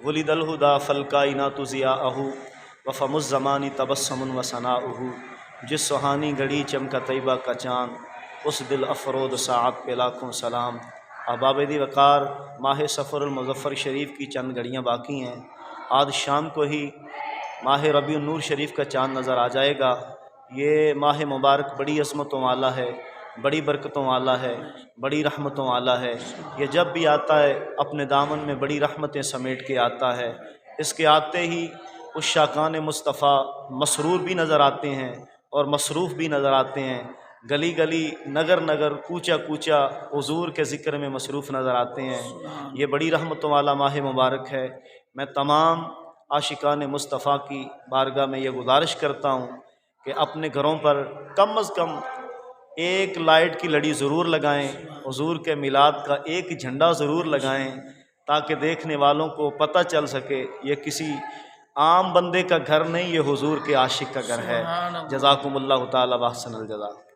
ولد الہدا فالکائنات ضیاءہ وفم الزمان تبسم و ثناؤہ، جس سہانی گھڑی چمکا طیبہ کا چاند، اس دل افروز ساعت پہ لاکھوں سلام۔ احباب دی وقار، ماہ صفر المظفر شریف کی چند گھڑیاں باقی ہیں۔ آج شام کو ہی ماہ ربیع النور شریف کا چاند نظر آ جائے گا۔ یہ ماہ مبارک بڑی عظمتوں والا ہے، بڑی برکتوں والا ہے، بڑی رحمتوں والا ہے۔ یہ جب بھی آتا ہے اپنے دامن میں بڑی رحمتیں سمیٹ کے آتا ہے۔ اس کے آتے ہی اس شاکان مصطفیٰ مسرور بھی نظر آتے ہیں اور مصروف بھی نظر آتے ہیں، گلی گلی نگر نگر کوچہ کوچہ حضور کے ذکر میں مصروف نظر آتے ہیں۔ یہ بڑی رحمتوں والا ماہ مبارک ہے۔ میں تمام عاشقان مصطفیٰ کی بارگاہ میں یہ گزارش کرتا ہوں کہ اپنے گھروں پر کم از کم ایک لائٹ کی لڑی ضرور لگائیں، حضور کے میلاد کا ایک جھنڈا ضرور لگائیں، تاکہ دیکھنے والوں کو پتہ چل سکے یہ کسی عام بندے کا گھر نہیں، یہ حضور کے عاشق کا گھر ہے۔ جزاکم اللہ تعالی واحسن الجزا۔